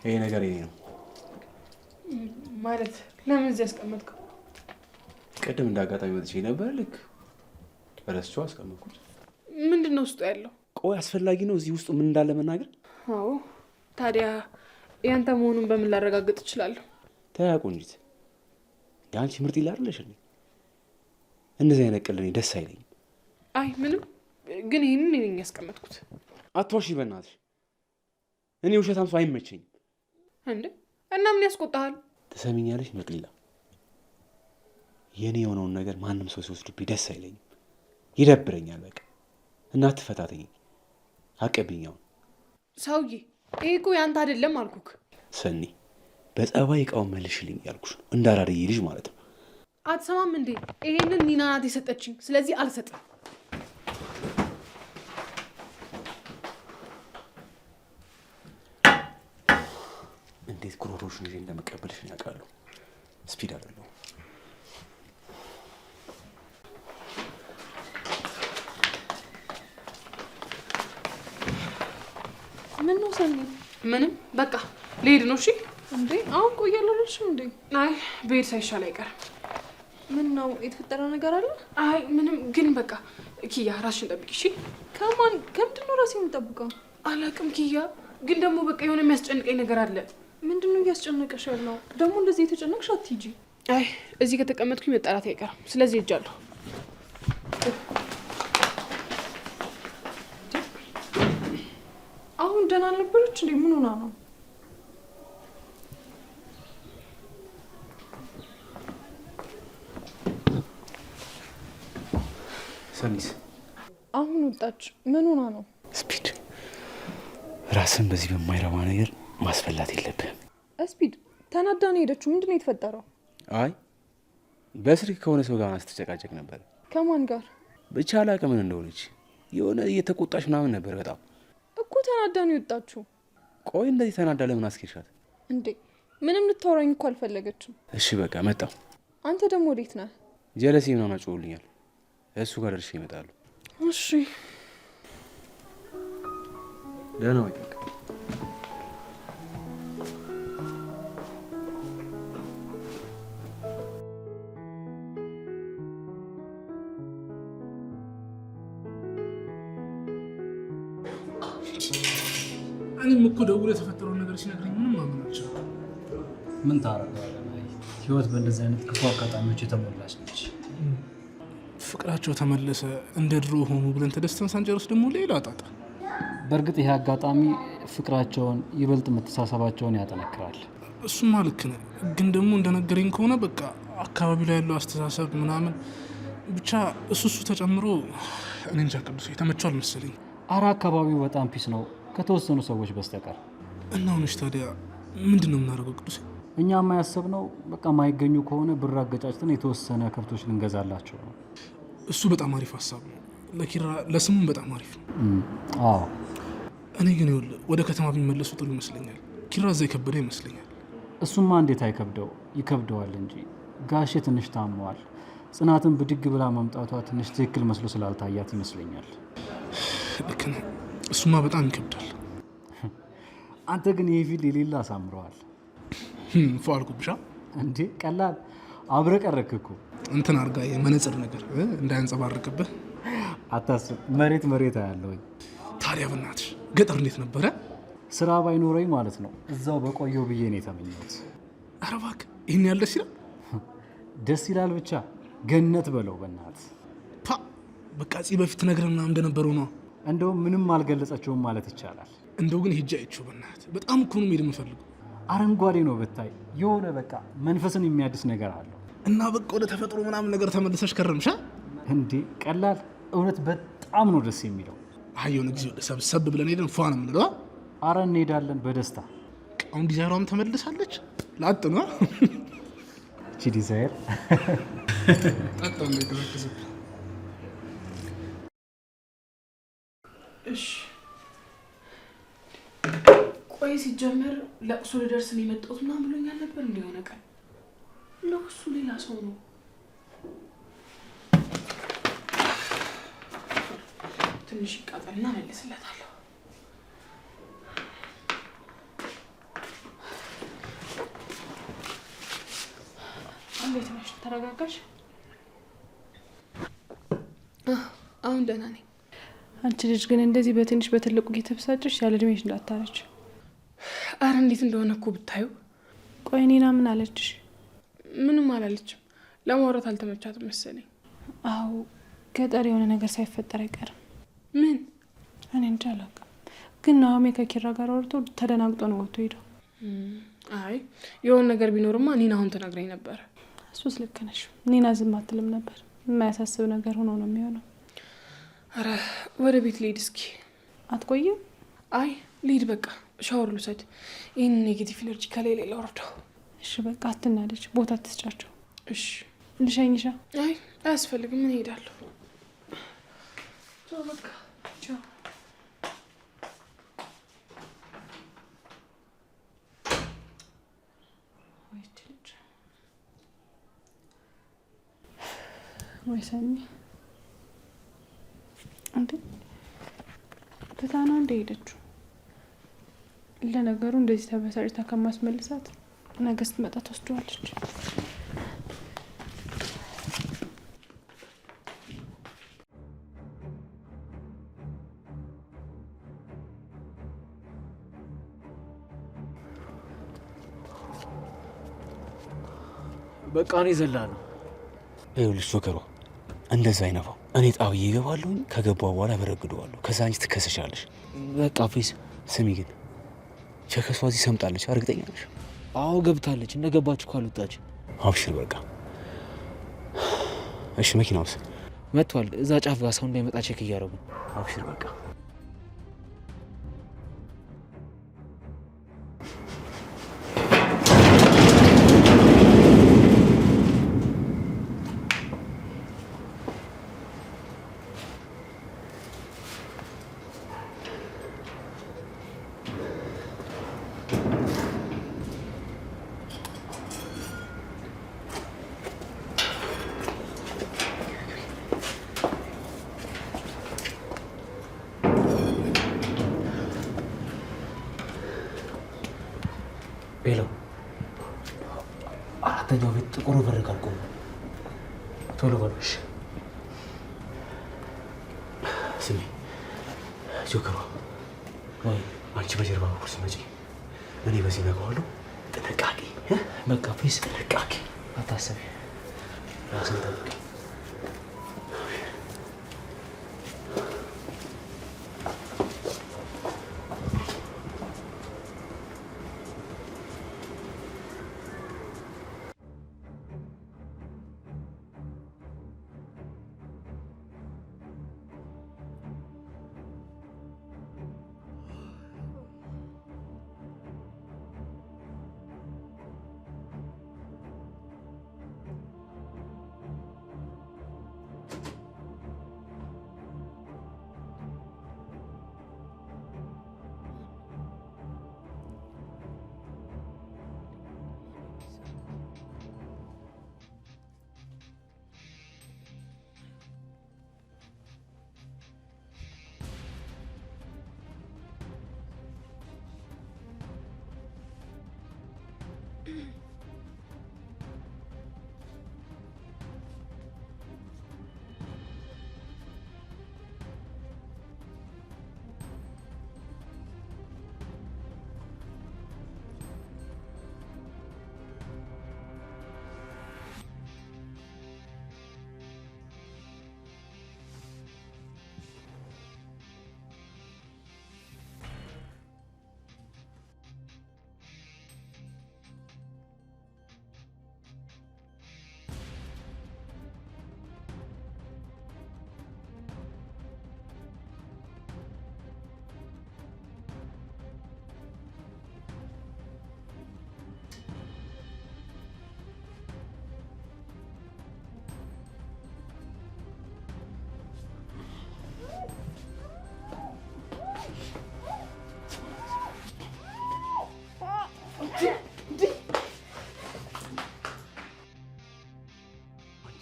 ይሄ ነገር የኔ ነው ማለት ለምን እዚህ ያስቀመጥከው? ቅድም እንዳጋጣሚ ወጥቼ ነበር ልክ ረስቼው አስቀመጥኩት። ምንድነው ውስጡ ያለው? ቆይ አስፈላጊ ነው እዚህ ውስጡ ምን እንዳለ መናገር? አዎ ታዲያ ያንተ መሆኑን በምን ላረጋግጥ እችላለሁ? ተያ ቆንጂት ያንቺ ምርጥ ይላልሽ እንዴ? እንደዚህ አይነት ቀልድ እኔ ደስ አይለኝም። አይ ምንም ግን ይሄንን እኔ ያስቀመጥኩት። አትዋሺ በእናትሽ። እኔ ውሸታም ሰው አይመቸኝም። እንዴ እና ምን ያስቆጣሃል? ትሰሚኛለሽ መቅሊላ፣ የኔ የሆነውን ነገር ማንም ሰው ሲወስድብኝ ደስ አይለኝም፣ ይደብረኛል። በቃ እና አትፈታተኝ፣ አቀብኛው። ሰውዬ ይሄ እኮ ያንተ አይደለም አልኩክ። ሰኒ በጸባይ እቃውን መልሽልኝ ያልኩሽ ነው፣ እንዳራድዬ ልጅ ማለት ነው። አትሰማም እንዴ? ይሄንን ኒና ናት የሰጠችኝ፣ ስለዚህ አልሰጥም። እንዴት ጉሮሮሽን ይዤ እንደመቀበልሽ ያውቃለሁ። ስፒድ አይደለሁ። ምን ነው ሰኒ? ምንም በቃ ልሄድ ነው። እሺ እንዴ አሁን ቆያለሁ አልሽም እንዴ? አይ ብሄድ ሳይሻል አይቀርም። ምን ነው የተፈጠረ ነገር አለ? አይ ምንም ግን በቃ ኪያ ራስሽን ጠብቂ እሺ። ከምንድን ነው ራሴን የምጠብቀው? አላውቅም ኪያ፣ ግን ደግሞ በቃ የሆነ የሚያስጨንቀኝ ነገር አለ። ምንድን ነው እያስጨነቀሽ ያለው? ደግሞ እንደዚህ የተጨነቅሽ አትሂጂ። አይ እዚህ ከተቀመጥኩኝ መጣላት አይቀርም፣ ስለዚህ ሄጃለሁ። አሁን ደህና አልነበረች እንዴ? ምን ሆና ነው? ሰኒስ አሁን ወጣች። ምን ሆና ነው? ስፒድ ራስን በዚህ በማይረባ ነገር ማስፈላት የለብህም። ስፒድ ተናዳ ነው ሄደችው። ምንድን ነው የተፈጠረው? አይ በስልክ ከሆነ ሰው ጋር ስትጨቃጨቅ ነበር። ከማን ጋር? ብቻ አላውቅም ምን እንደሆነች። የሆነ እየተቆጣች ምናምን ነበር በጣም እኮ። ተናዳ ነው የወጣችው። ቆይ እንደዚህ ተናዳ ለምን አስኬሻት እንዴ? ምንም ልታወራኝ እኮ አልፈለገችም። እሺ በቃ መጣሁ። አንተ ደግሞ ወዴት ነህ? ጀለሴ ምናምን አጭውልኛል። እሱ ጋር ደርሼ ይመጣሉ። እሺ ደህና ወይ? እኔም እኮ ደውሎ የተፈጠረውን ነገር ሲነግረኝ ምንም ማመን አልቻልኩም። ምን ታረጋለህ? ህይወት በእንደዚህ አይነት ክፉ አጋጣሚዎች የተሞላች ነች። ፍቅራቸው ተመለሰ እንደ ድሮ ሆኑ ብለን ተደስተን ሳንጨርስ ደግሞ ሌላ ጣጣ። በእርግጥ ይሄ አጋጣሚ ፍቅራቸውን ይበልጥ መተሳሰባቸውን ያጠነክራል። እሱማ ልክ ነህ፣ ግን ደግሞ እንደነገረኝ ከሆነ በቃ አካባቢው ላይ ያለው አስተሳሰብ ምናምን ብቻ እሱ ተጨምሮ እኔ እንጃ ቅዱስ የተመቸው አልመሰለኝ። አረ አካባቢው በጣም ፒስ ነው ከተወሰኑ ሰዎች በስተቀር። እና ሆነች ታዲያ ምንድን ነው የምናደርገው ቅዱስ? እኛማ ያሰብነው በቃ ማይገኙ ከሆነ ብር አገጫጭተን የተወሰነ ከብቶች ልንገዛላቸው ነው። እሱ በጣም አሪፍ ሀሳብ ነው ለኪራ፣ ለስሙም በጣም አሪፍ ነው። አዎ እኔ ግን ይኸውልህ ወደ ከተማ ቢመለሱ ጥሩ ይመስለኛል። ኪራ እዛ የከበደ ይመስለኛል። እሱማ እንዴት አይከብደው? ይከብደዋል እንጂ ጋሼ ትንሽ ታመዋል። ጽናትን ብድግ ብላ መምጣቷ ትንሽ ትክክል መስሎ ስላልታያት ይመስለኛል። ልክ ነህ፣ እሱማ በጣም ይከብዳል። አንተ ግን ይሄ ፊልድ የሌላ አሳምረዋል። ፏልኩብሻ እንዴ? ቀላል አብረቀረክ እኮ እንትን አርጋ የመነጽር ነገር እንዳያንጸባርቅብህ። አታስብ፣ መሬት አያለሁኝ። ታዲያ በእናትሽ ገጠር እንዴት ነበረ? ስራ ባይኖረኝ ማለት ነው እዛው በቆየው ብዬ ነው የተመኘሁት። ኧረ እባክህ ይህን ያህል ደስ ይላል? ደስ ይላል ብቻ ገነት በለው በእናትህ። ፓ በቃ እዚህ በፊት ነግረን ምናምን እንደነበረው ነው። እንደውም ምንም አልገለጸችውም ማለት ይቻላል። እንደው ግን ሂጅ አይቼው በእናትህ በጣም እኮ ነው የምሄድ የምፈልገው። አረንጓዴ ነው ብታይ፣ የሆነ በቃ መንፈስን የሚያድስ ነገር አለው። እና በቃ ወደ ተፈጥሮ ምናምን ነገር ተመልሰሽ ከረምሻ እንዴ? ቀላል እውነት በጣም ነው ደስ የሚለው። አይ የሆነ ጊዜ ወደ ሰብሰብ ብለን ሄደን ፏ ነው የምንለው። አረ እንሄዳለን በደስታ። አሁን ዲዛይሯም ተመልሳለች። ላጥ ነው እቺ ዲዛይር አጣው ነው የተረከሰ። እሺ ቆይ ሲጀመር ለቅሶ ልደርስ ነው የመጣሁት ምናምን ብሎኛል ነበር። እንደሆነ ቀን ለቅሶ ሌላ ሰው ነው። ትንሽ ይቃጠልና መልስለታለሁ። እንዴት ነሽ? ተረጋጋሽ? አሁን ደህና ነኝ። አንቺ ልጅ ግን እንደዚህ በትንሽ በትልቁ እየተበሳጨሽ ያለ እድሜሽ እንዳታረች። አረ እንዴት እንደሆነ እኮ ብታዩ። ቆይ ኒና ምን አለችሽ? ምንም አላለችም። ለማውራት አልተመቻትም መሰለኝ። አዎ ገጠር የሆነ ነገር ሳይፈጠር አይቀርም። ምን? እኔ እንጃ አላውቅም። ግን ናሆሜ ከኪራ ጋር ወርቶ ተደናግጦ ነው ወጥቶ ሄደው። አይ የሆነ ነገር ቢኖርማ ኒና አሁን ተናግረኝ ነበር። እሱስ ልክ ነሽ። ኒና ዝም አትልም ነበር። የማያሳስብ ነገር ሆኖ ነው የሚሆነው። አረ ወደ ቤት ልሂድ እስኪ። አትቆይም? አይ ልሂድ በቃ ሻወር ልውሰድ። ይህን ኔጌቲቭ ኢነርጂ ከሌላ ላወርደው። እሺ በቃ አትናደጅ። ቦታ ትስጫቸው። እሺ ልሸኝሻ? አይ አያስፈልግም። ምን እሄዳለሁ። ቻው በቃ ቻው። ወይ ሰኒ እንዴ ትታ ነው እንደ ሄደችው? ለነገሩ እንደዚህ ተበሳጭታ ከማስመልሳት ነገ ስትመጣ ትወስደዋለች። በቃ እኔ ዘላለሁ። ይኸውልሽ ጆከሯ እንደዛ አይነፋው። እኔ ጣብዬ እገባለሁኝ። ከገባው በኋላ በረግደዋለሁ። ከዛ አንቺ ትከሰሻለሽ። በቃ ፌስ ስሚ ግን ቸከሷ እዚህ ሰምጣለች። እርግጠኛ ነሽ? አዎ ገብታለች። እንደገባች እኮ አልወጣች። አብሽር በቃ እሺ። መኪናውስ መጥቷል። እዛ ጫፍ ጋር ሰው እንዳይመጣ ቼክ እያደረጉ። አብሽር በቃ ቤሎ አራተኛው ቤት ጥቁሩ በር ጋር ቆሙ። ቶሎ በሉሽ። ስሚ ጆከሯ፣ አንቺ በጀርባ በኩል ስትመጪ እኔ በዚህ ነግረዋለሁ። ጥንቃቄ በቃ ፌስ ጥንቃቄ። አታስቢ። ራስን ጠብቂ።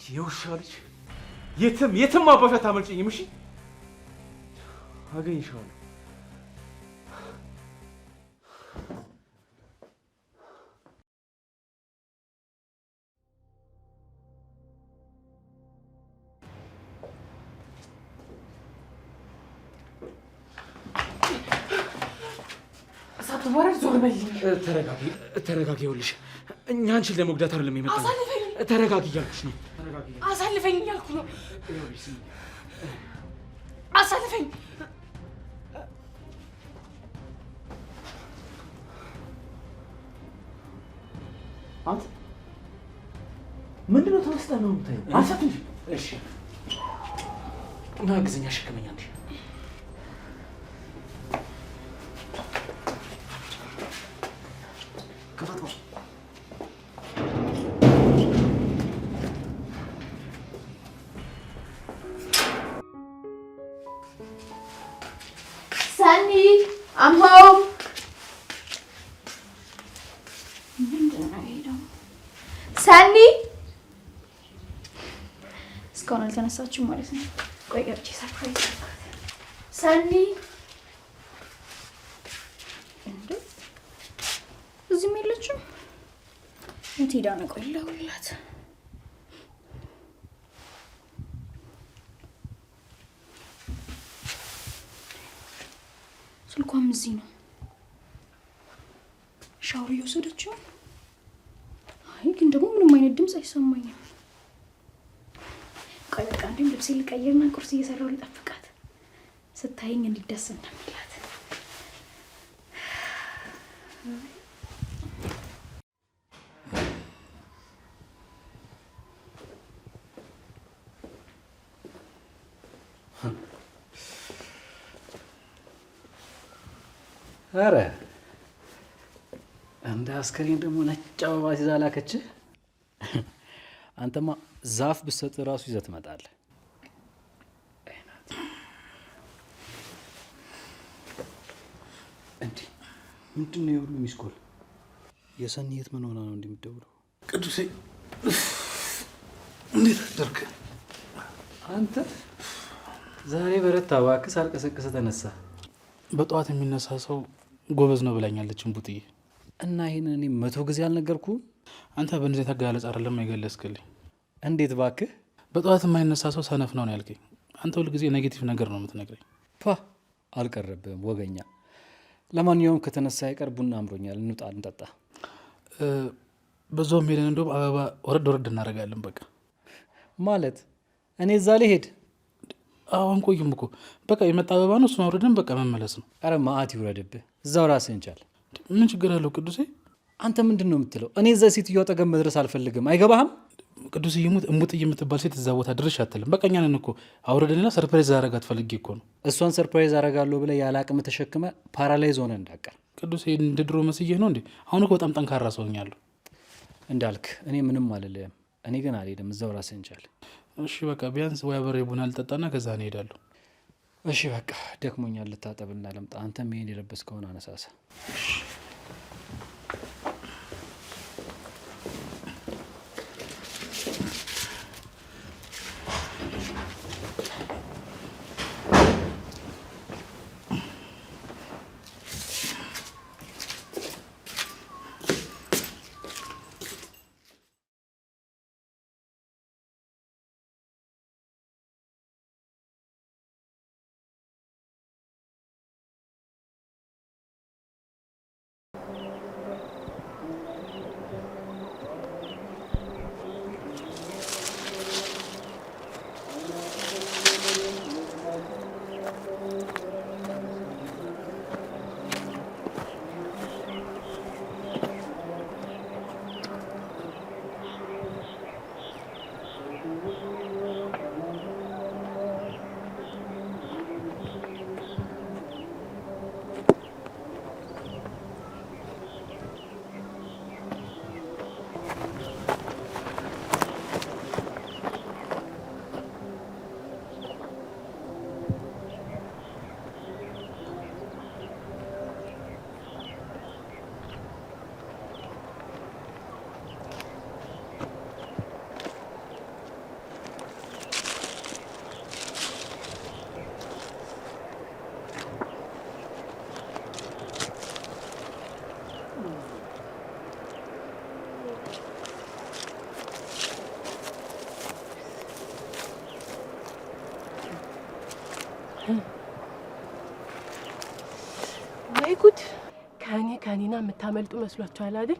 የውሻ ልጅ የትም አባሻ ታመልጭኝም። እሺ አገኝሻለሁ። አትወረድ፣ ዞር በልኝ። ተረጋጊ። ይኸውልሽ እኛ አንቺን ለመጉዳት አይደለም የመጣነው። አሳልፈኝ። ተረጋጊ እያልኩሽ ነው። አሳልፈኝ እያልኩ ነው። አሳልፈኝ። አንተ ምንድነው ተመስጠህ ነው የምታየው? አሳልፈኝ። እሺ እና ግዘኛ ሸክመኛ እንዴ Sunny, I'm home. Sunny? እስካሁን አልተነሳችም ማለት ነው። ቆይ ገብቼ ሰርፕራይዝ ሰኒ እንዴ እዚህም የለችም። የት ሄዳ ነው? ቆይ ልደውልላት። ስልኳም እዚህ ነው። ሻወር እየወሰደችው። አይ ግን ደግሞ ምንም አይነት ድምፅ አይሰማኝም። ቆይ በቃ እንዴም ልብሴ ልቀይርና ቁርስ እየሰራሁ ልጠብቃት። ስታየኝ እንዲደስ እንደሚላት አረ እንደ አስከሬን ደግሞ ነጭ አበባ ይዛ ላከች። አንተማ ዛፍ ብትሰጥ ራሱ ይዘህ ትመጣለህ። እንዴ ምንድን ነው የሁሉ ሚስኮል? የሰኒ የት ምን ሆና ነው እንደምትደውለው? ቅዱሴ እንዴት አደርክ? አንተ ዛሬ በረታ። እባክህ ሳልቀሰቅስ ተነሳ። በጠዋት የሚነሳ ሰው ጎበዝ ነው ብላኛለች ቡጥዬ። እና ይሄንን እኔ 100 ጊዜ አልነገርኩም? አንተ በእንደዚህ ተጋለጽ አይደለም የገለጽክልኝ። እንዴት እባክህ? በጠዋት የማይነሳ ሰው ሰነፍ ነው ያልከኝ። አንተ ሁል ጊዜ ኔጌቲቭ ነገር ነው የምትነግረኝ። ፓ አልቀረብህም ወገኛ። ለማንኛውም ከተነሳ አይቀር ቡና አምሮኛል፣ እንውጣ እንጠጣ። በዛውም ሄደን እንደውም አበባ ወረድ ወረድ እናደርጋለን። በቃ ማለት እኔ እዛ ልሄድ? አሁን ቆይም እኮ በቃ የመጣ አበባ ነው፣ እሱን አውርደን በቃ መመለስ ነው። አረ ማአት ይውረድብህ፣ እዛው ራስህን ቻል። ምን ችግር አለው ቅዱሴ? አንተ ምንድን ነው የምትለው? እኔ እዛ ሴትዮ አጠገብ መድረስ አልፈልግም። አይገባህም? ቅዱሴ ይሙት እሙጥዬ የምትባል ሴት እዛ ቦታ ድርሽ አትልም። በቃ እኛንን እኮ አውርደንና ሰርፕራይዝ አረጋት ፈልጌ እኮ ነው። እሷን ሰርፕራይዝ አረጋለሁ ብለህ ያለ አቅም ተሸክመ ፓራላይዝ ሆነ እንዳቀር። ቅዱሴ እንደ ድሮ መስዬ ነው እንዴ? አሁን እኮ በጣም ጠንካራ ሰውኛለሁ። እንዳልክ እኔ ምንም አልልህም። እኔ ግን አልሄድም፣ እዛው ራስህን ቻል። እሺ በቃ ቢያንስ ወይ አበሬ ቡና ልጠጣና ከዛ እንሄዳለሁ። እሺ በቃ ደክሞኛል፣ ልታጠብና ልምጣ። አንተም ይሄን የለበስከውን አነሳሳ። ከኔና የምታመልጡ መስሏችኋል አይደል?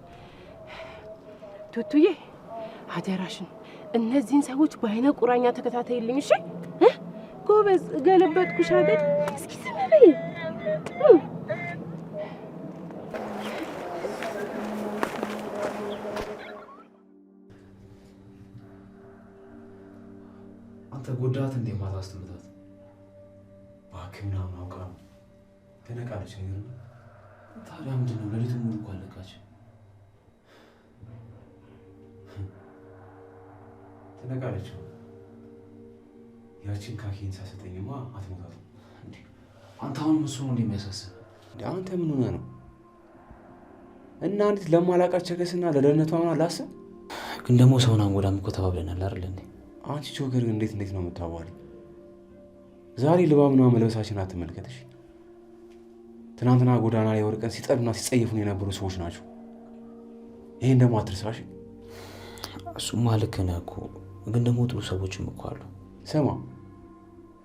ቱቱዬ አደራሽን እነዚህን ሰዎች በአይነ ቁራኛ ተከታተይልኝ እሺ? ጎበዝ ገለበጥኩሽ አይደል? እስኪ ዝም በይ። አንተ ጎዳት እንዴ? ማታ አስተምታት እባክህ ምናምን አውቃ ነው ተነቃለች ነገር ነው። ታዲያ ምንድን ነው? ሌሊቱን ሙሉ እኮ አለቃች። ተነቃለች። ያቺን ካኪን ሳሰጠኝማ አትሞታትም እንዴ? አንተ አሁን እሱ ነው እንደሚያሳስብ እንዴ? አንተ ምን ሆነህ ነው? እና እንዴት ለማላቃት ቸገስና ለደህንነቷ ምናምን ላስብ። ግን ደግሞ ሰውን አንጎዳም እኮ ተባብለናል አይደል እንዴ? አንቺ ጆከር እንዴት ነው የምታዋሪ? ዛሬ ልባብ ምናምን መልበሳችን አትመልከትሽ። ትናንትና ጎዳና ላይ ወርቀን ሲጠሉና ሲጸየፉን የነበሩ ሰዎች ናቸው። ይሄን ደግሞ አትርሳሽ። እሱማ ልክ ነህ እኮ፣ ግን ደግሞ ጥሩ ሰዎችም እኮ አሉ። ስማ፣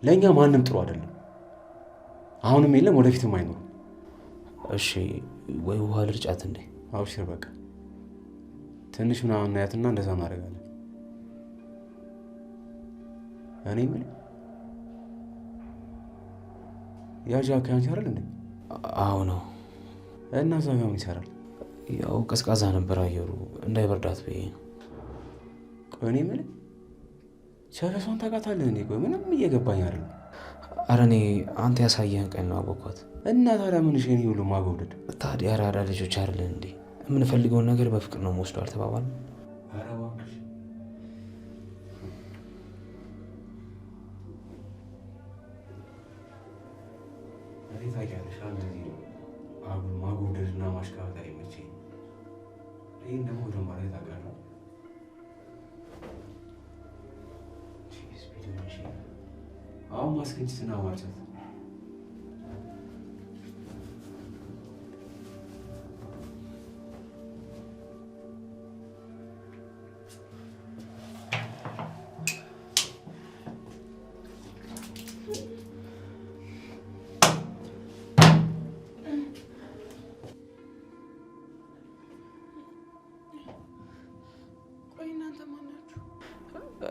ለእኛ ማንም ጥሩ አይደለም። አሁንም የለም፣ ወደፊትም አይኖርም። እሺ ወይ ውሃ ልርጫት እንዴ? አብሽር በቃ ትንሽ ምናምን እናያትና እንደዛ እናደርጋለን። እኔ ምን ያጃ ካንቺ አይደል እንዴ? አዎ ነው። እና እዛ ጋር ምን ይሰራል? ያው ቀዝቃዛ ነበር አየሩ፣ እንዳይበርዳት ብዬ ነው። ቆይ እኔ ምን ቸከሷን ታውቃታለህ እንዴ? ቆይ ምንም እየገባኝ አይደለም። ኧረ እኔ አንተ ያሳየህን ቀን ነው አወኳት። እና ታዲያ ምን እሺ፣ እኔ ሁሉ ማጎብደድ ታዲያ አራዳ ልጆች አይደለን እንዴ? የምንፈልገውን ነገር በፍቅር ነው የምወስደው አልተባባልንም? ኧረ እባክሽ እኔ ታውቂያለሽ፣ እንደዚህ አጉል ማጎብደድና ማሽቃበጥ አይመቸኝም። ይህን ደግሞ ወደ ማለት ታውቃለህ። አሁን ማስገጭትና ማርጨት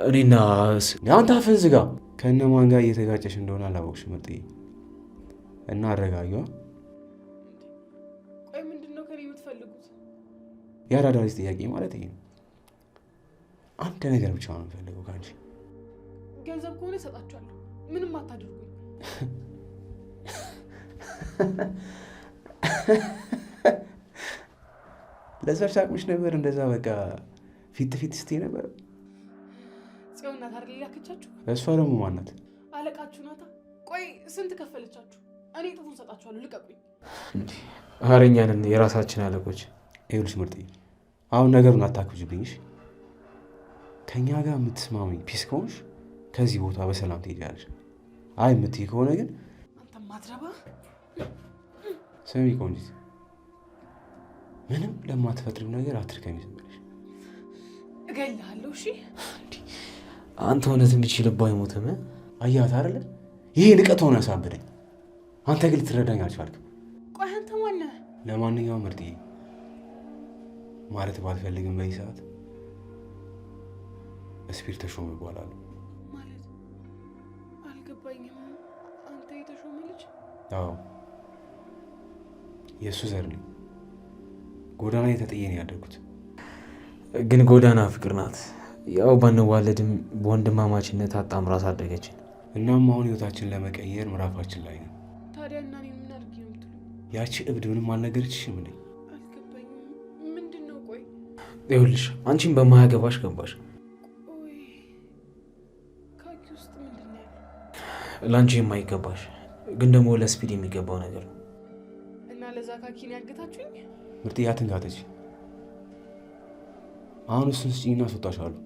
እኔና አንተ አፍህን ዝጋ። ከእነማን ጋር እየተጋጨሽ እንደሆነ አላወቅሽም ምርጥዬ። እና አረጋጊዋ። ቆይ ምንድን ነው ከኔ የምትፈልጉት? የአራዳ ልጅ ጥያቄ ማለት ይሄ ነው። አንድ ነገር ብቻ ነው የምፈልገው ከአንቺ። ገንዘብ ከሆነ እሰጣችኋለሁ፣ ምንም አታድርጉኝ። ለሰርች አቅምሽ ነበር እንደዛ በቃ ፊት ስትይ ነበር። ጽዮን ናት አይደል ያከቻችሁ? እሷ ደግሞ ማናት? አለቃችሁ ናታ። ቆይ ስንት ከፈለቻችሁ? እኔ ጥፉን እሰጣችኋለሁ፣ ልቀቁኝ። ኧረ እኛ ነን የራሳችን አለቆች። ይኸውልሽ ምርጥዬ፣ አሁን ነገሩን አታክብጂብኝሽ። ከእኛ ጋር የምትስማሚ ፒስ ከሆንሽ ከዚህ ቦታ በሰላም ትሄጃለሽ። አይ የምትይ ከሆነ ግን አንተ ማትረባ። ስሚ ቆንጂት፣ ምንም ለማትፈጥሪው ነገር አትርከሚ። ዝም ብለሽ እገልሃለሁ። እሺ አንተ እውነት እንዲችል ልባ አይሞትም። አያት አይደለ? ይሄ ንቀት ሆነ ያሳብደኝ። አንተ ግን ልትረዳኝ አልቻልክም። ቆይ አንተ ማነህ? ለማንኛውም ምርጥዬ ማለት ባልፈልግም በዚህ ሰዓት እስፒር ተሾመ ይባላሉ። ማለት አልገባኝም። አንተ የተሾመ ልጅ? አዎ የእሱ ዘር ነኝ። ጎዳና የተጠየ ነው ያደርጉት። ግን ጎዳና ፍቅር ናት። ያው ባንዋለድም በወንድማማችነት አጣምራ አሳደገችን። እናም አሁን ህይወታችን ለመቀየር ምዕራፋችን ላይ ነው። ታዲያ እና እኔ ምን አድርጌ ነው የምትሉኝ? ያቺ እብድ ምንም አልነገረችሽም እንዴ? አልገባኝም። ምንድን ነው? ቆይ ይኸውልሽ አንቺን በማያገባሽ ገባሽ። ቆይ ካኪ ውስጥ ምንድን ነው ያለው? ለአንቺ የማይገባሽ ግን ደግሞ ለስፒድ የሚገባው ነገር ነው። እና ለዛ ካኪን ያገታችሁኝ? ምርጥዬ አትንካተች። አሁን እሱን ስጪኝና አስወጣሻለሁ።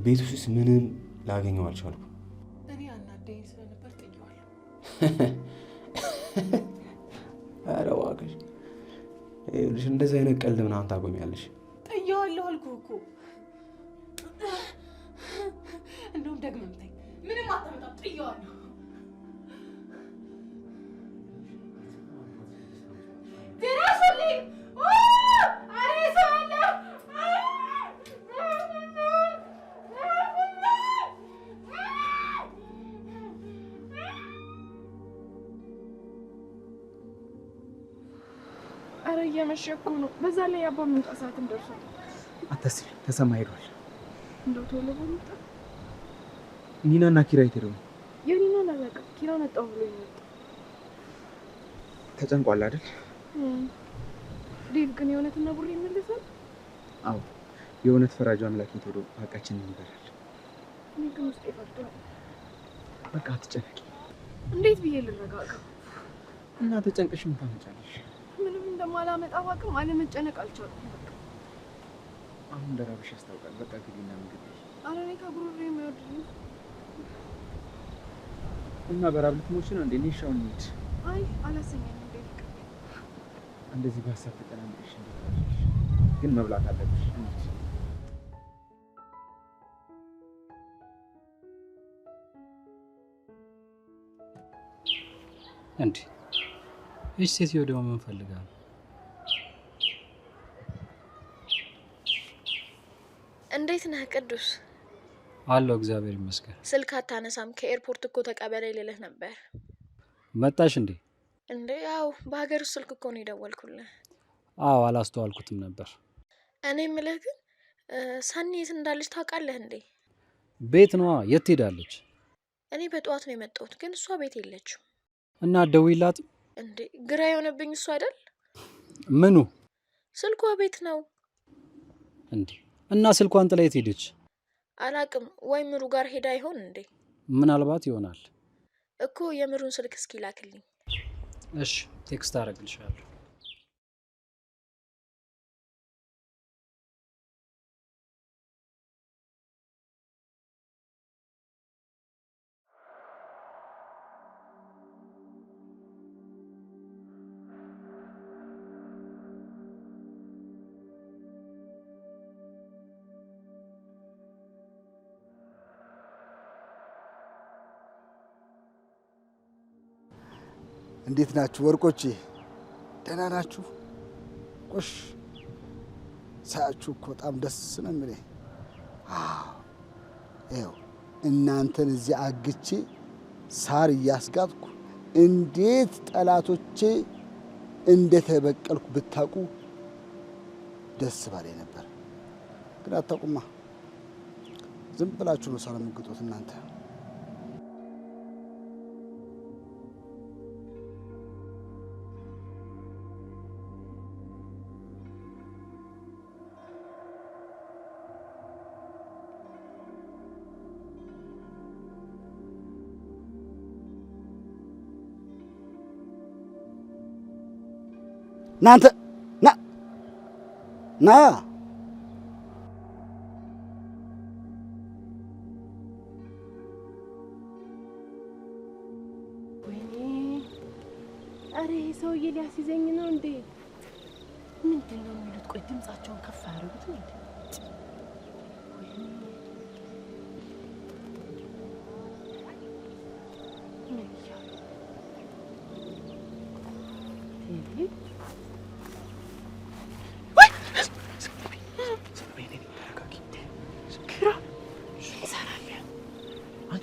ቤት ውስጥ ምንም ላገኘው አልቻልኩ። እኔ አናደኝ ስለነበር ጥዬዋለሁ። ኧረ እባክሽ ይኸውልሽ እንደዚህ አይነት ቀልድ ምናምን ታቆሚያለሽ። ጥዬዋለሁ አልኩህ እኮ። እንደውም ደግመህ ምታኝ። ምንም አታመጣም። ጥዬዋለሁ። ኧረ እየመሸ እኮ ነው። በዛ ላይ ያባ መምጣት ሰዓትም ደርሷል። አታስቢ፣ ተሰማ ሄዷል። እንደው ቶሎ በመጣ ኒናና ኪራ የት ሄደው? የኒናን አላውቅም። ኪራ መጣሁ ብሎ ይመጣ ተጨንቋል አይደል? ዴቭ ግን የእውነትና ቡሬ ይመለሳል? አዎ የእውነት ፈራጁ አምላክ የት ሄዶ ሀቃችንን ይበላል። እኔ ግን ውስጤ ፈርቷል። በቃ አትጨነቂ። እንዴት ብዬ ልረጋጋ? እና ተጨንቀሽ ምን ታመጫለሽ? ምንም እንደማላመጣ አውቅም። አለመጨነቅ አልቻልኩም። በቃ አሁን እንደራብሽ ያስታውቃል። በቃ ግቢና ምግብ ኧረ እኔ ከጉሮሬ የሚወርድ እና በራብ ልትሞች ነው እንዴ? ኒሻውን እንሂድ። አይ አላሰኘኝም። እንዴት እንደዚህ በሀሳብ ተጨናንቀሽ ግን መብላት አለብሽ። እንዴ እሺ፣ ሴትዮ ደግሞ ምን ፈልጋ ነው? እንዴት ነህ ቅዱስ? አለሁ እግዚአብሔር ይመስገን። ስልክ አታነሳም። ከኤርፖርት እኮ ተቀበለኝ ልልህ ነበር። መጣሽ እንዴ? እንዴ ያው በሀገር ውስጥ ስልክ እኮ ነው የደወልኩልህ። አዎ አላስተዋልኩትም ነበር። እኔ የምልህ ግን ሰኒ የት እንዳለች ታውቃለህ እንዴ? ቤት ነዋ። የት ትሄዳለች? እኔ በጠዋት ነው የመጣሁት፣ ግን እሷ ቤት የለችም። እና ደውይላትም እንዴ ግራ የሆነብኝ እሱ አይደል? ምኑ? ስልኳ ቤት ነው እንዴ? እና ስልኳን ጥላ የት ሄደች? አላቅም። ወይ ምሩ ጋር ሄዳ ይሆን እንዴ? ምናልባት ይሆናል እኮ። የምሩን ስልክ እስኪ ላክልኝ። እሺ ቴክስት አደርግልሻለሁ። እንዴት ናችሁ ወርቆቼ? ደህና ናችሁ? ቆሽ ሳያችሁ እኮ በጣም ደስ ነው የሚለኝ። ይኸው እናንተን እዚህ አግቼ ሳር እያስጋጥኩ እንዴት ጠላቶቼ እንደተበቀልኩ ብታውቁ ደስ ባለኝ ነበር። ግን አታውቁማ። ዝም ብላችሁ ነው ሳር የምትግጡት እናንተ። እናንተ ና ወይኔ! አረ ይሄ ሰውዬ ሊያስይዘኝ ነው እንዴ? ምንድን ነው የሚሉት? ቆይ ድምጻቸውን ከፍ ያደርጉት እንዴ?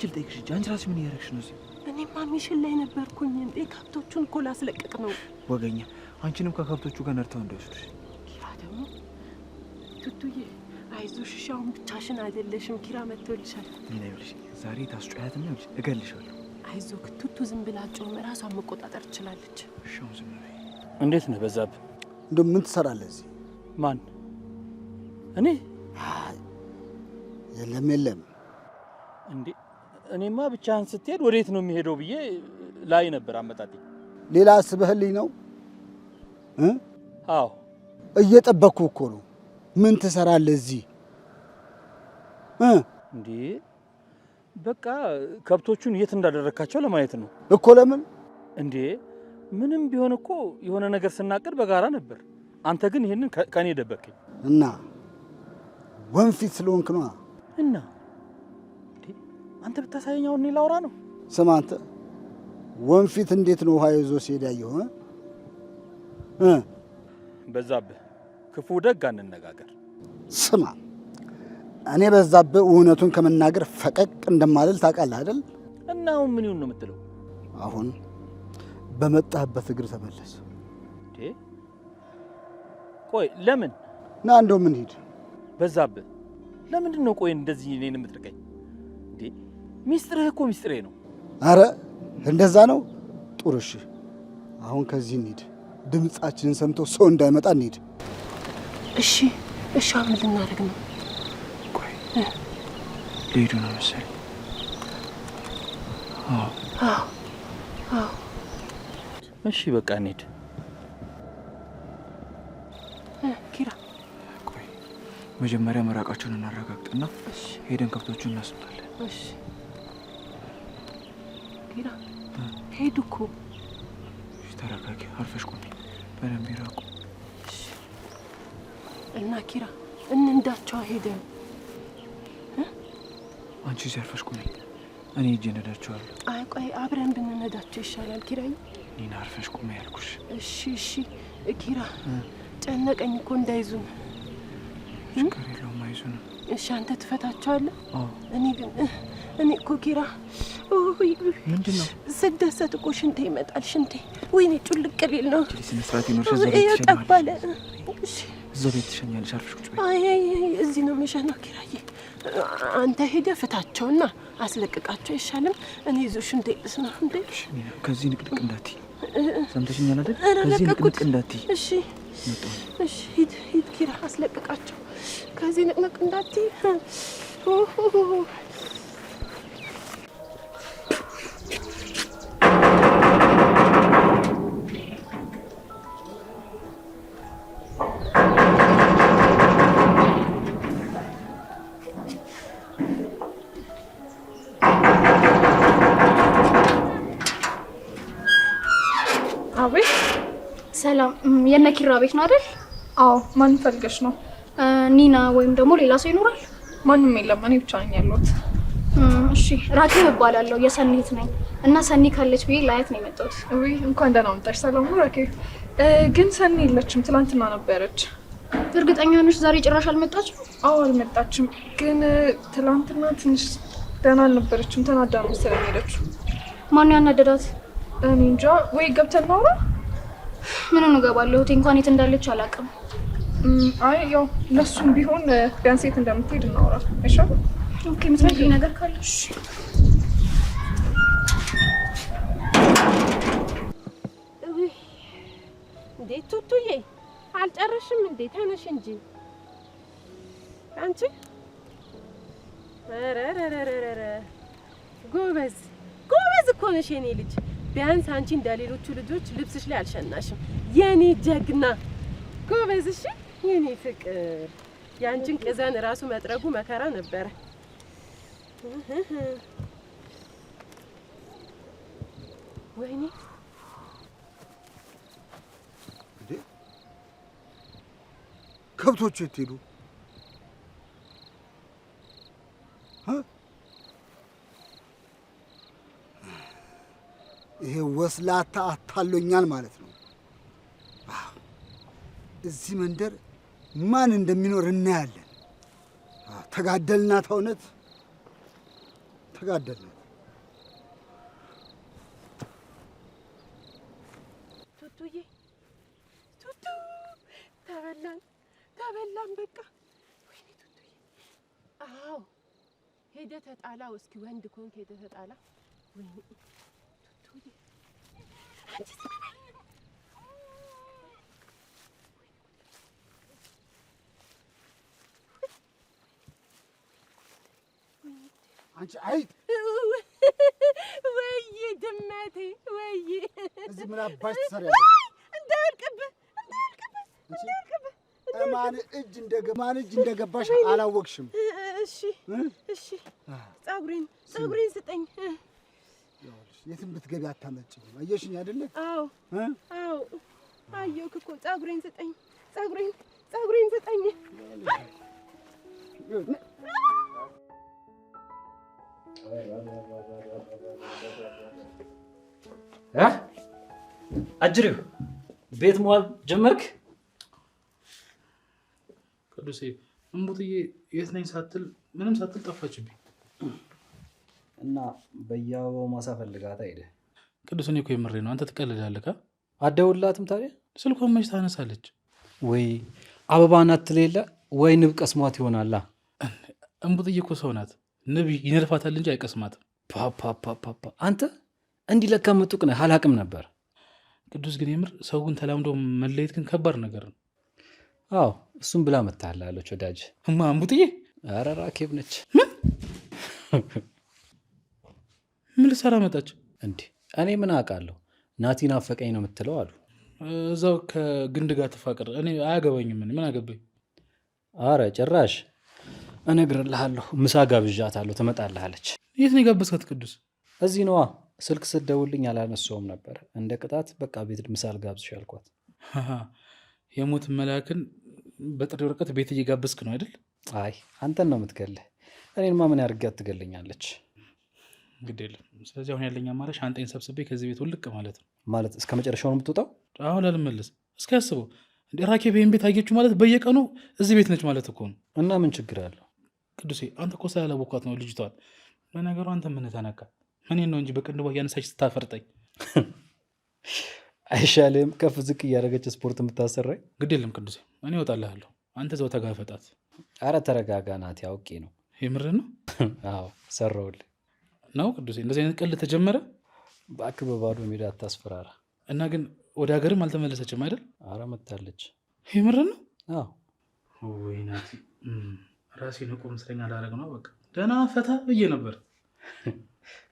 ልጠይቅሽ እንጂ አንቺ ራስሽ ምን እያደረግሽ ነው እዚህ? እኔማ ሚሽን ላይ ነበርኩኝ እንዴ። ከብቶቹን እኮ ላስለቅቅ ነው። ወገኛ፣ አንቺንም ከከብቶቹ ጋር ነርተው እንዳይወስዱሽ። ኪራ ደግሞ ቱቱዬ አይዞሽ፣ እሺ አሁን ብቻሽን አይደለሽም። ኪራ መጥቶልሻል። ምን አይልሽ? ዛሬ ታስጮያትና ይልሽ እገልሻለሁ። አይዞህ ቱቱ፣ ዝም ብላችሁ ራሷን መቆጣጠር ትችላለች። እሺ አሁን ዝም በይ። እንዴት ነህ በዛብህ? እንደው ምን ትሰራለህ እዚህ? ማን? እኔ? የለም የለም። እንዴ እኔማ ብቻህን ስትሄድ ወዴት ነው የሚሄደው ብዬ ላይ ነበር አመጣጤ። ሌላ አስበህልኝ ነው? አዎ እየጠበቅኩ እኮ ነው። ምን ትሰራለህ እዚህ? እንዴ በቃ ከብቶቹን የት እንዳደረካቸው ለማየት ነው እኮ። ለምን? እንዴ ምንም ቢሆን እኮ የሆነ ነገር ስናቀር በጋራ ነበር። አንተ ግን ይሄንን ከኔ ደበቀኝ። እና ወንፊት ስለሆንክ ነው። እና አንተ ብታሳየኝ አሁን እኔ ላውራ ነው። ስማ አንተ ወንፊት እንዴት ነው ውሃ ይዞ ሲሄድ ያየው? በዛብህ ክፉ ደግ አንነጋገር። ስማ እኔ በዛብህ እውነቱን ከመናገር ፈቀቅ እንደማልል ታውቃለህ አይደል? እና አሁን ምን ይሁን ነው የምትለው? አሁን በመጣህበት እግር ተመለስ። ቆይ ለምን ና እንደው ምን ሂድ በዛብህ ለምንድን ነው ቆይ እንደዚህ እኔን የምትርቀኝ እንዴ ሚስጥርህ እኮ ሚስጥሬ ነው አረ እንደዛ ነው ጥሩ እሺ አሁን ከዚህ እንሂድ ድምጻችንን ሰምቶ ሰው እንዳይመጣ እንሂድ እሺ እሺ ምን ልናደርግ ነው ቆይ ሊዱ ነው መሰለኝ አዎ እሺ በቃ እንሂድ ኪራ ቆይ መጀመሪያ መራቃቸውን እናረጋግጥና ሄደን ከብቶቹን እናስጣለን እሺ ኪራ ሄዱ እኮ እሺ ተረጋጊ አርፈሽ ቁሚ በደንብ ይራቁ እና ኪራ እንንዳቸው ሄደን አንቺ ሲያርፈሽ ቁሚ እኔ እጄ ነዳቸዋለሁ አይ ቆይ አብረን ብንነዳቸው ይሻላል ኪራይ ኒና አርፈሽ ቁሚ ያልኩሽ እሺ እሺ ኪራ ጨነቀኝ እኮ እንዳይዙን ችግር የለውም አይዙን እሺ አንተ ትፈታቸዋለህ አዎ እኔ እኮ ኪራ ምንድን ነው ስደሰት እኮ ሽንቴ ይመጣል ሽንቴ ወይኔ ጩልቅ ሊል ነው ስነ ስርዓት ይኖርሽ እዛ ቤት ትሸኛለሽ እሺ እዛ ቤት ትሸኛለሽ አርፈሽ ቁጭ በይ አይ እዚህ ነው የምሸናው ኪራዬ አንተ ሄደህ ፍታቸውና አስለቅቃቸው አይሻልም እኔ ይዞሽ እንዴልስ ነው እንዴ ከዚህ ንቅንቅ እንዳትይ ሰምተሽኛል አይደል ከዚህ ንቅንቅ እንዳትይ እሺ እሺ ሂድ ኪራ አስለቅቃቸው ከዚህ ንቅንቅ እንዳትይ አቤት ሰላም የነ ኪራ ቤት ነው አይደል አዎ ማን ፈልገሽ ነው ኒና ወይም ደግሞ ሌላ ሰው ይኖራል ማንም የለም እኔ ብቻ ነኝ ያለሁት እሺ ራኬብ እባላለሁ የሰኒት ነኝ እና ሰኒ ካለች ብዬ ላያት ነው የመጣሁት ወይ እንኳን ደህና መጣሽ ሰላም ነው ራኬብ ግን ሰኒ የለችም ትላንትና ነበረች እርግጠኛ ነሽ ዛሬ ጭራሽ አልመጣችም አዎ አልመጣችም ግን ትላንትና ትንሽ ደህና አልነበረችም ተናዳ ነው መሰለኝ ሄደችው ማን ያናደዳት እኔ እንጃ ወይ ገብተን ነው ምን እንገባለሁ እንኳን የት እንዳለች አላውቅም አይ ያው ለሱም ቢሆን ቢያንስ የት እንደምትሄድ እናውራ አይሻልም ኦኬ ምትነግሪኝ ነገር ካለሽ እንዴ ቱቱዬ አልጨረሽም እንዴ ተነሽ እንጂ አንቺ ረረረረረ ጎበዝ እኮ ነሽ የኔ ልጅ ቢያንስ አንቺ እንደሌሎቹ ልጆች ልብስሽ ላይ አልሸናሽም የኔ ጀግና ጎበዝ እሺ የኔ ፍቅር ያንቺን ቅዘን ራሱ መጥረጉ መከራ ነበረ ወይኔ እንዴ ከብቶቹ የት ሄዱ ይሄ ወስላታ አታሎኛል ማለት ነው እዚህ መንደር ማን እንደሚኖር እናያለን ተጋደልናት እውነት ተጋደልናት ቱቱዬ ቱቱ ተበላን በቃ ወይኔ ቱቱዬ አዎ ሄደ ተጣላው እስኪ ወንድ ኮንክ ሄደ ተጣላ ወይኔ ቱቱዬ አንቺ አንቺ አይጥ ወይ ድመቴ ወይ እዚህ ምን አባሽ ትሰሪያለሽ እንዳልቅብህ ማን እጅ እንደገባሽ አላወቅሽም እሺ ጸጉሬን ስጠኝ የትም ብትገቢ አታመጭኝ አየሽኝ አይደለ አዎ አየሁህ እኮ ጸጉሬን ስጠኝ ጸጉሬን ስጠኝ አጅሬው ቤት መዋል ጀመርክ? ቅዱሴ እምቡጥዬ የት ነኝ ሳትል ምንም ሳትል ጠፋችብኝ እና በየአበባው ማሳ ፈልጋታ ሄደ። ቅዱስ እኔ እኮ የምሬ ነው። አንተ ትቀልዳለህ። አትደውልላትም ታዲያ? ስልኳን መች ታነሳለች? ወይ አበባ ናት ትሌለ ወይ ንብ ቀስሟት ይሆናላ። እምቡጥዬ እኮ ሰው ናት። ንብ ይነድፋታል እንጂ አይቀስማትም። ፓፓፓፓ አንተ እንዲህ ለካ ምጡቅ ነህ። አላቅም ነበር። ቅዱስ ግን የምር ሰው ግን ተላምዶ መለየት ግን ከባድ ነገር ነው። አዎ እሱም ብላ መታላለች ወዳጅ። እማ እምቡጥዬ ኧረ ራኬብ ነች። ምን ልትሰራ መጣች? እንዲህ እኔ ምን አውቃለሁ። ናቲ ናፈቀኝ ነው የምትለው አሉ። እዛው ከግንድ ጋር ትፋቅር። እኔ አያገባኝም። ምን አገባኝ? አረ ጭራሽ እነግርልሃለሁ። ምሳ ጋብዣታለሁ፣ ትመጣልሃለች። የት ነው የጋበዝካት ቅዱስ? እዚህ ነዋ። ስልክ ስትደውልኝ አላነሳውም ነበር። እንደ ቅጣት በቃ ቤት ምሳ ልጋብዝሽ አልኳት። የሞት መልአክን በጥሪ ወረቀት ቤት እየጋበዝክ ነው አይደል? አይ አንተን ነው የምትገልህ። እኔንማ ምን ያድርጋት ትገለኛለች። ግድ የለም። ስለዚህ አሁን ያለኝ አማራጭ ሻንጣዬን ሰብስቤ ከዚህ ቤት ውልቅ ማለት ነው። ማለት እስከ መጨረሻው ነው የምትወጣው? አሁን አልመለስ። እስኪ ያስበው እንደ ራኬብ ይሄን ቤት አየችው ማለት በየቀኑ እዚህ ቤት ነች ማለት እኮ ነው። እና ምን ችግር አለው? ቅዱሴ አንተ እኮ ስላላወኳት ነው ልጅቷን። በነገሩ አንተ ምን ተነካ? እኔን ነው እንጂ በቅንድቧ እያነሳች ስታፈርጠኝ። አይሻልም? ከፍ ዝቅ እያደረገች ስፖርት የምታሰራኝ። ግድ የለም ቅዱሴ፣ እኔ እወጣልሃለሁ። አንተ እዛው ተጋፈጣት። አረ ተረጋጋ ናት። ያውቄ ነው። የምርህን ነው? አዎ ሰራውልህ ነው ቅዱሴ። እንደዚህ አይነት ቀልድ ተጀመረ? እባክህ በባዶ ሜዳ አታስፈራራ። እና ግን ወደ ሀገርም አልተመለሰችም አይደል? አረ መታለች። የምርህን ነው? አዎ። ወይ ናቲ፣ ራሴን ቁም ስለኛ ላደርግ ነው። በቃ ደህና ፈታ ብዬ ነበር።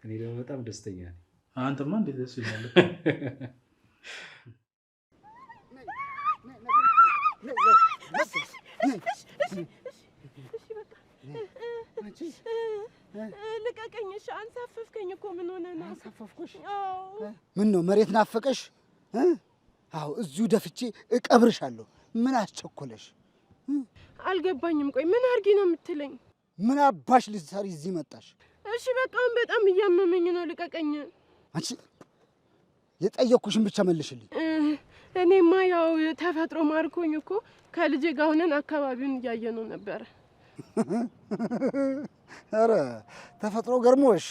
እኔ ደግሞ በጣም ደስተኛ ነኝ። አንተማ እንዴት ደስ ይላል። ልቀቀኝ። እሺ አንሳፈፍከኝ እኮ። ምን ሆነ ነው? አንሳፈፍኩሽ? ምን ነው መሬት ናፈቀሽ? አዎ እዚሁ ደፍቼ እቀብርሻለሁ። ምን አስቸኮለሽ? አልገባኝም። ቆይ ምን አድርጊ ነው የምትለኝ? ምን አባሽ ልትሰሪ እዚህ መጣሽ? እሺ በቃ በጣም እያመመኝ ነው። ልቀቀኝ። አንቺ የጠየቅኩሽን ብቻ መልሽልኝ። እኔማ ያው ተፈጥሮ ማርኮኝ እኮ ከልጄ ጋር ሆነን አካባቢውን እያየነው ነበረ። ኧረ ተፈጥሮ ገርሞሽ?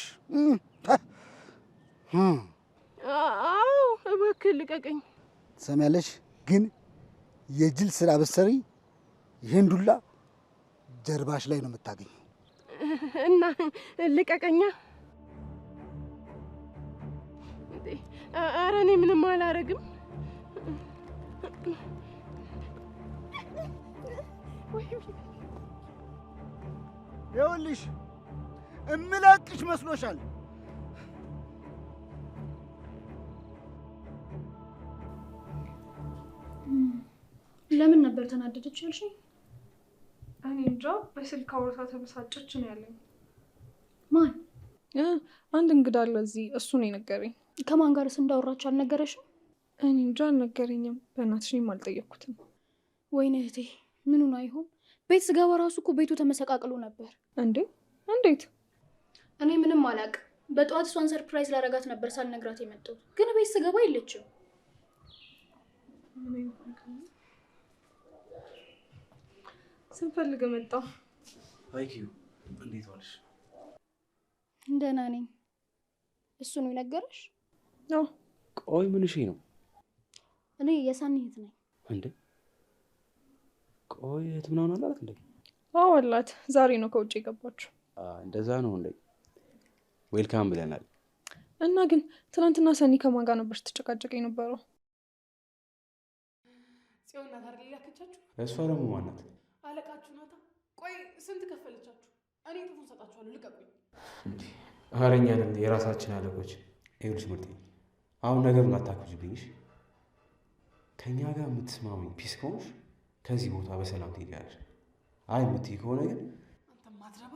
አዎ እባክህ ልቀቀኝ። ትሰሚያለሽ? ግን የጅል ስራ ብትሰሪ ይህን ዱላ ጀርባሽ ላይ ነው የምታገኘው። እና ልቀቀኛ። ኧረ እኔ ምንም አላረግም። ይኸውልሽ እምለቅሽ መስሎሻል? ለምን ነበር ተናደደች ያልሽኝ? እኔ እንጃ፣ በስልክ አውርታ ተበሳጨች ነው ያለኝ። ማን? አንድ እንግዳ አለ እዚህ፣ እሱ ነው የነገረኝ። ከማን ጋርስ እንዳወራች አልነገረሽም? እኔ እንጃ አልነገረኝም። በእናትሽ እኔም አልጠየቅኩትም። ወይኔ እህቴ፣ ምኑን አይሆን። ቤት ስገባ ራሱ እኮ ቤቱ ተመሰቃቅሎ ነበር። እንዴ? እንዴት? እኔ ምንም አላውቅም። በጠዋት እሷን ሰርፕራይዝ ላረጋት ነበር ሳልነግራት የመጣሁት፣ ግን ቤት ስገባ የለችም። ስንፈልግ መጣ። አይኪዩ እንዴት ዋልሽ? ደህና ነኝ። እሱ ነው የነገረሽ? አዎ። ቆይ ምን እሺ ነው? እኔ የሳኒ እህት ነኝ። እንዴ? ቆይ እህት ምናምን አላት እንዴ? አዎ አላት። ዛሬ ነው ከውጭ የገባችው። እንደዛ ነው እንዴ? ዌልካም ብለናል። እና ግን ትናንትና ሰኒ ከማን ጋር ነበር ስትጨቃጨቅ የነበረው? ጽዮን ናት አይደል ያከቻችሁ? እሷ ደግሞ ማናት? አለቃችሁ ናታ። ቆይ ስንት ከፈለቻችሁ? እኔ ጥፉን ሰጣችኋለሁ። ልቀቁኝ። እንዴ አረኛ ነን የራሳችን አለቆች። ይኸውልሽ ምርጤ፣ አሁን ነገሩን አታክብጂብኝሽ። ከኛ ጋር የምትስማሙኝ ፒስ ከሆንሽ ከዚህ ቦታ በሰላም ትሄጃለሽ። አይ የምትይ ከሆነ ግን አንተ ማትረባ።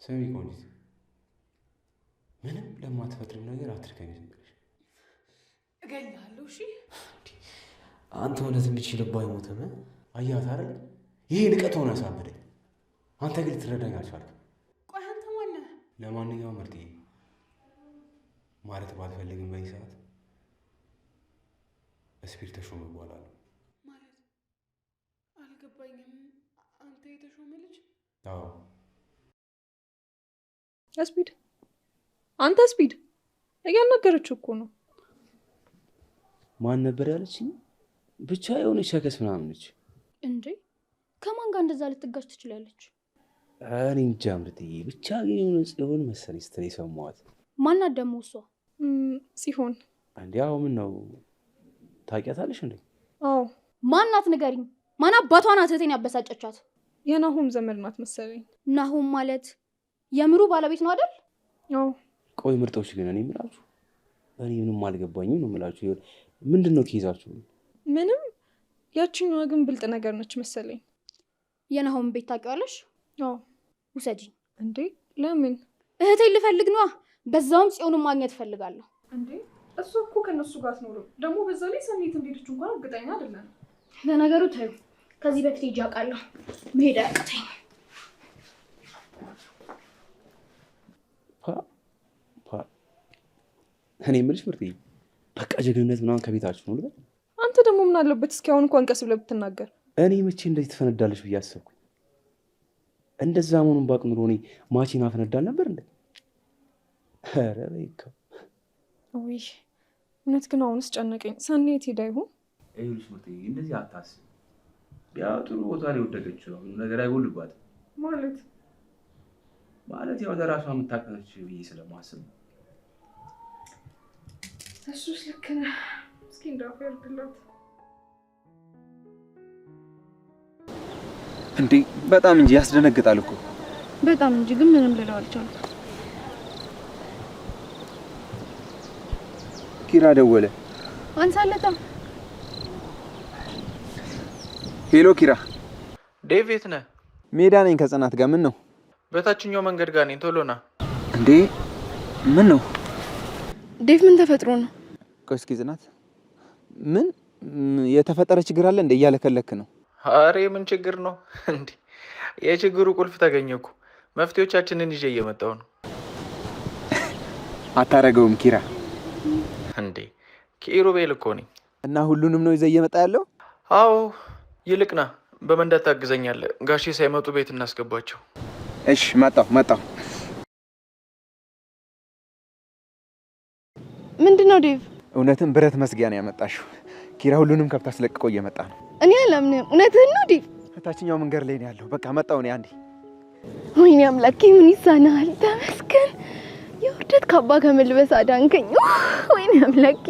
ስሚ ቆንጂት፣ ምንም ለማትፈጥሪው ነገር አትርከኝ። ዝም ብለሽ እገልሃለሁ። እሺ አንተ እውነት እንድችል ልባ አይሞትም። አያት አይደል? ይሄ ንቀት ሆነ ያሳበደኝ። አንተ ግን ልትረዳኝ አልቻልክም። ቆይ አንተ ማነህ? ለማንኛውም ምርጥዬ፣ ማለት ባልፈልግም በዚህ ሰዓት እስፒር ተሾመ እባላለሁ። ማለት አልገባኝም። አንተ የተሾመ ልጅ? አዎ። ስፒድ፣ አንተ ስፒድ እያናገረችው እኮ ነው። ማን ነበር ያለችኝ? ብቻ የሆነች ሸከስ ምናምን ነች። እንዴ ከማን ጋር እንደዛ ልትጋጭ ትችላለች? እኔ እንጃ ምርጥዬ፣ ብቻ ግን የሆነ ጽዮን መሰለኝ ስትል የሰማኋት። ማናት ደግሞ እሷ? ሲሆን እንዴ አዎ፣ ምን ነው ታውቂያታለሽ እንዴ? አዎ። ማናት ንገሪኝ። ማን አባቷ ናት እህቴን ያበሳጨቻት? የናሆም ዘመድ ናት መሰለኝ። ናሆም ማለት የምሩ ባለቤት ነው አይደል? አዎ። ቆይ ምርጦች ግን እኔ የምላችሁ እኔ ምንም አልገባኝም ነው የምላችሁ። ምንድን ነው ትይዛችሁ? ምንም። ያችኛዋ ግን ብልጥ ነገር ነች መሰለኝ። የናሆም ቤት ታውቂዋለሽ? አዎ። ውሰጂኝ። እንዴ ለምን? እህቴን ልፈልግ ነዋ። በዛውም ጽዮንን ማግኘት እፈልጋለሁ። እንዴ እሱ እኮ ከነሱ ጋር አትኖርም። ደግሞ በዛ ላይ ሰኔት እንደሄደች እንኳን እርግጠኛ አይደለም። ለነገሩ ታዩ፣ ከዚህ በፊት ሄጄ አውቃለሁ። መሄድ አያቅተኝ። እኔ የምልሽ ምርጥዬ፣ በቃ ጀግንነት ምናምን ከቤታችሁ ነው ልበል? አንተ ደግሞ ምን አለበት እስኪ አሁን እንኳን ቀስ ብለህ ብትናገር። እኔ መቼ እንደዚህ ትፈነዳለሽ ብዬ አሰብኩኝ። እንደዛ መሆኑን ባቅ ኑሮ እኔ ማቺን አፈነዳል ነበር እንዴ? ኧረ በይካ። ውይ እውነት ግን አሁንስ ጨነቀኝ። ሰኔ የት ሄዳ ይሆን? ይኸውልሽ ምርጥዬ፣ እንደዚህ አታስብ። ያው ጥሩ ቦታ ላይ ወደቀችው፣ ምንም ነገር አይጎልባትም። ማለት ያው ለራሷ የምታቀነች ብዬ ስለማስብ ነው። እሱስ ልክ ነህ። እስኪ እንዳው ያርግላት እንዴ። በጣም እንጂ ያስደነግጣል እኮ። በጣም እንጂ ግን ምንም ልለው አልቻልኩም። ኪራ ደወለ። አንሳለታ። ሄሎ ኪራ። ዴቭ የት ነህ? ሜዳ ነኝ ከጽናት ጋር። ምን ነው? በታችኛው መንገድ ጋር ነኝ። ቶሎ ና። እንዴ ምን ነው? ዴቭ ምን ተፈጥሮ ነው? ቆይ እስኪ ጽናት፣ ምን የተፈጠረ ችግር አለ እንዴ? እያለከለክ ነው። አሬ ምን ችግር ነው እንዴ? የችግሩ ቁልፍ ተገኘ እኮ። መፍትሄዎቻችንን ይዤ እየመጣሁ ነው። አታረገውም ኪራ። እንዴ ኪሩቤል እኮ ነኝ። እና ሁሉንም ነው ይዘህ እየመጣ ያለው? አዎ። ይልቅ ና፣ በመንዳት ታግዘኛለህ። ጋሼ ሳይመጡ ቤት እናስገባቸው። እሺ መጣሁ። ምንድነው ዴቭ? እውነትም ብረት መዝጊያ ነው ያመጣሽው። ኪራ ሁሉንም ከብት አስለቅቆ እየመጣ ነው። እኔ አላምንም። እውነትህን ነው ዴቭ? ታችኛው መንገድ ላይ ነው ያለው። በቃ መጣሁ እኔ አንዴ። ወይኔ አምላኬ ምን ይሳናል? ተመስገን። የውርደት ካባ ከመልበስ አዳንከኝ። ወይኔ አምላኬ